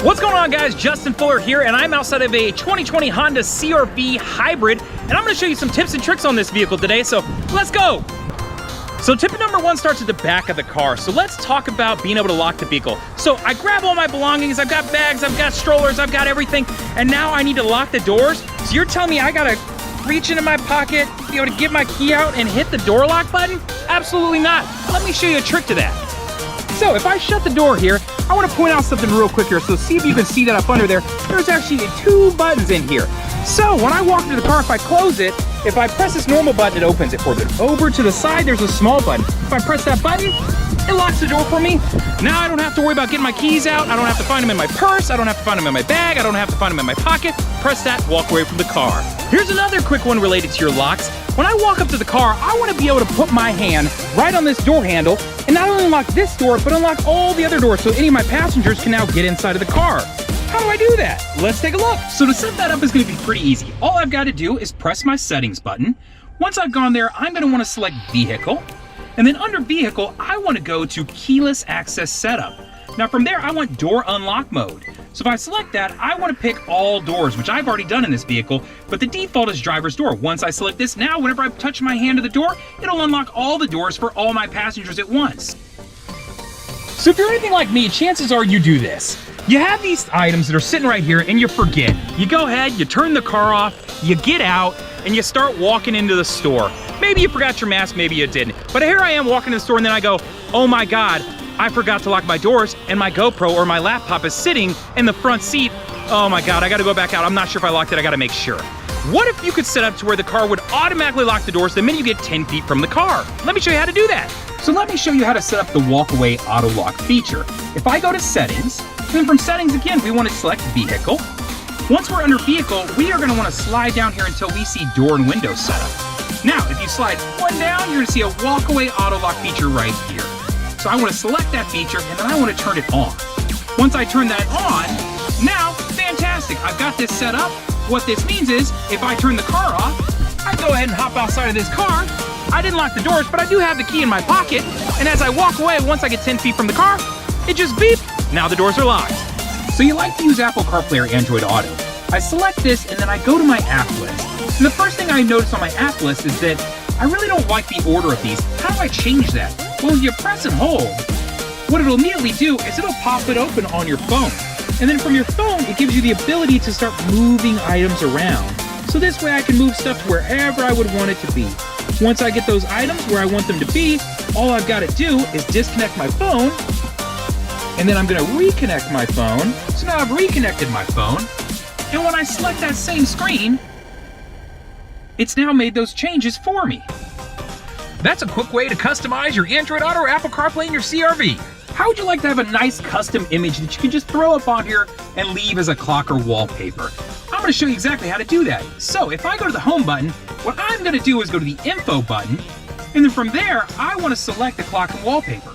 What's going on, guys? Justin Fuller here, and I'm outside of a 2020 Honda CR-V Hybrid, and I'm going to show you some tips and tricks on this vehicle today, so let's go! So tip number one starts at the back of the car. So let's talk about being able to lock the vehicle. So I grab all my belongings, I've got bags, I've got strollers, I've got everything, and now I need to lock the doors. So you're telling me I gotta reach into my pocket, be able to get my key out and hit the door lock button? Absolutely not. Let me show you a trick to that. So if I shut the door here, I want to point out something real quick here. So see if you can see that up under there. There's actually two buttons in here. So when I walk into the car, if I close it, if I press this normal button, it opens it for me. Over to the side, there's a small button. If I press that button, it locks the door for me. Now I don't have to worry about getting my keys out. I don't have to find them in my purse. I don't have to find them in my bag. I don't have to find them in my pocket. Press that, walk away from the car. Here's another quick one related to your locks. When I walk up to the car, I want to be able to put my hand right on this door handle and not only unlock this door, but unlock all the other doors so any of my passengers can now get inside of the car. How do I do that? Let's take a look. So to set that up is going to be pretty easy. All I've got to do is press my settings button. Once I've gone there, I'm going to want to select vehicle. And then under vehicle, I want to go to keyless access setup. Now from there, I want door unlock mode. So if I select that, I want to pick all doors, which I've already done in this vehicle, but the default is driver's door. Once I select this, now whenever I touch my hand to the door, it'll unlock all the doors for all my passengers at once. So if you're anything like me, chances are you do this. You have these items that are sitting right here and you forget. You go ahead, you turn the car off, you get out, and you start walking into the store. Maybe you forgot your mask, maybe you didn't. But here I am walking to the store and then I go, oh my God, I forgot to lock my doors and my GoPro or my laptop is sitting in the front seat. Oh my God, I gotta go back out. I'm not sure if I locked it, I gotta make sure. What if you could set up to where the car would automatically lock the doors the minute you get 10 feet from the car? Let me show you how to do that. So let me show you how to set up the walkaway auto lock feature. If I go to settings, then from settings again, we want to select vehicle. Once we're under vehicle, we are gonna want to slide down here until we see door and window setup. Now, if you slide one down, you're gonna see a walkaway auto lock feature right here. So I want to select that feature and then I want to turn it on. Once I turn that on, now, fantastic, I've got this set up. What this means is, if I turn the car off, I go ahead and hop outside of this car. I didn't lock the doors, but I do have the key in my pocket. And as I walk away, once I get 10 feet from the car, it just beeps. Now the doors are locked. So you like to use Apple CarPlay or Android Auto. I select this and then I go to my app list. And the first thing I notice on my app list is that I really don't like the order of these. How do I change that? Well, if you press and hold, what it'll immediately do is it'll pop it open on your phone. And then from your phone, it gives you the ability to start moving items around. So this way I can move stuff to wherever I would want it to be. Once I get those items where I want them to be, all I've got to do is disconnect my phone, and then I'm going to reconnect my phone. So now I've reconnected my phone, and when I select that same screen, it's now made those changes for me. That's a quick way to customize your Android Auto or Apple CarPlay in your CR-V. How would you like to have a nice custom image that you can just throw up on here and leave as a clock or wallpaper? I'm going to show you exactly how to do that. So if I go to the home button, what I'm going to do is go to the info button, and then from there, I want to select the clock and wallpaper.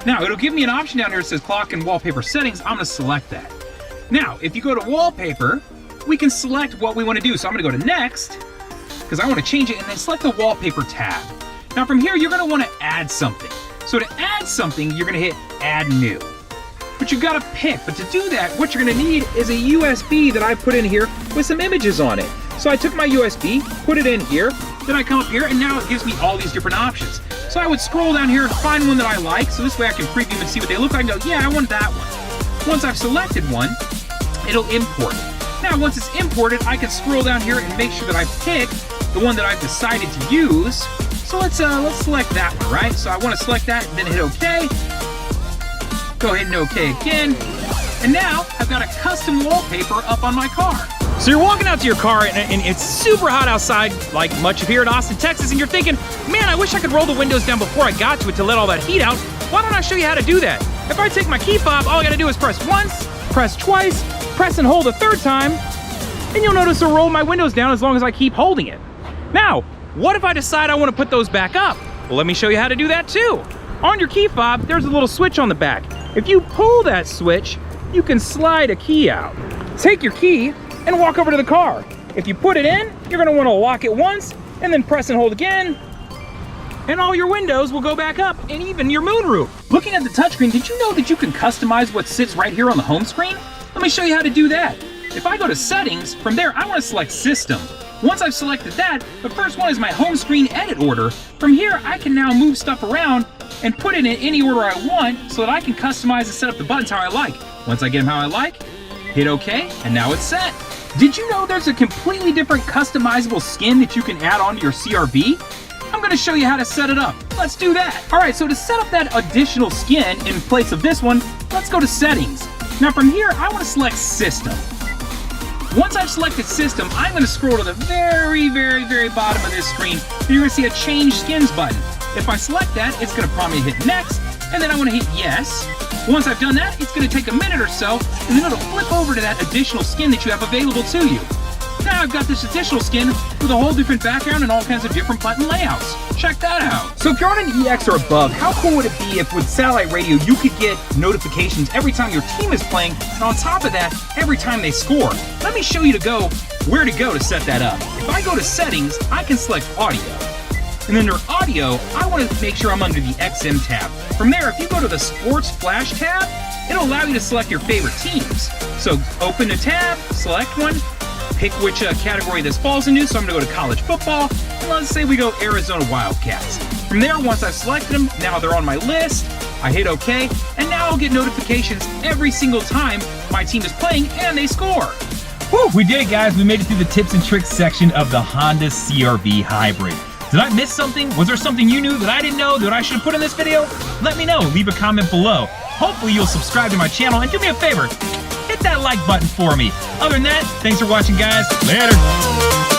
Now, it'll give me an option down here that says clock and wallpaper settings. I'm going to select that. Now, if you go to wallpaper, we can select what we want to do. So I'm going to go to next, because I want to change it, and then select the wallpaper tab. Now from here, you're going to want to add something. So to add something, you're going to hit add new. But you've got to pick. But to do that, what you're going to need is a USB that I put in here with some images on it. So I took my USB, put it in here, then I come up here, and now it gives me all these different options. So I would scroll down here and find one that I like, so this way I can preview and see what they look like and go, yeah, I want that one. Once I've selected one, it'll import it. Now once it's imported, I can scroll down here and make sure that I pick the one that I've decided to use. So let's select that one, right? So I want to select that, then hit OK. Go ahead and OK again. And now I've got a custom wallpaper up on my car. So you're walking out to your car and it's super hot outside, like much of here in Austin, Texas, and you're thinking, man, I wish I could roll the windows down before I got to it to let all that heat out. Why don't I show you how to do that? If I take my key fob, all I gotta do is press once, press twice, press and hold a third time, and you'll notice it'll roll my windows down as long as I keep holding it. Now, what if I decide I want to put those back up? Well, let me show you how to do that too. On your key fob, there's a little switch on the back. If you pull that switch, you can slide a key out. Take your key and walk over to the car. If you put it in, you're gonna wanna lock it once and then press and hold again, and all your windows will go back up, and even your moonroof. Looking at the touchscreen, did you know that you can customize what sits right here on the home screen? Let me show you how to do that. If I go to settings, from there I want to select system. Once I've selected that, the first one is my home screen edit order. From here, I can now move stuff around and put it in any order I want so that I can customize and set up the buttons how I like. Once I get them how I like, hit OK, and now it's set. Did you know there's a completely different customizable skin that you can add onto your CRV? I'm going to show you how to set it up. Let's do that. All right, so to set up that additional skin in place of this one, let's go to settings. Now from here, I want to select system. Once I've selected system, I'm going to scroll to the very bottom of this screen. You're going to see a change skins button. If I select that, it's going to prompt me to hit next, and then I want to hit yes. Once I've done that, it's going to take a minute or so, and then it'll flip over to that additional skin that you have available to you. Now I've got this additional skin with a whole different background and all kinds of different button layouts. Check that out. So if you're on an EX or above, how cool would it be if with satellite radio you could get notifications every time your team is playing, and on top of that, every time they score? Let me show you where to go to set that up. If I go to settings, I can select audio. And under audio, I want to make sure I'm under the XM tab. From there, if you go to the sports flash tab, it'll allow you to select your favorite teams. So open a tab, select one, pick which category this falls into. So I'm going to go to college football, and let's say we go Arizona Wildcats. From there, once I've selected them, now they're on my list. I hit OK, and now I'll get notifications every single time my team is playing and they score. Whew, we did it, guys. We made it through the tips and tricks section of the Honda CR-V Hybrid. Did I miss something? Was there something you knew that I didn't know that I should have put in this video? Let me know. Leave a comment below. Hopefully you'll subscribe to my channel, and do me a favor, hit that like button for me. Other than that, thanks for watching, guys. Later.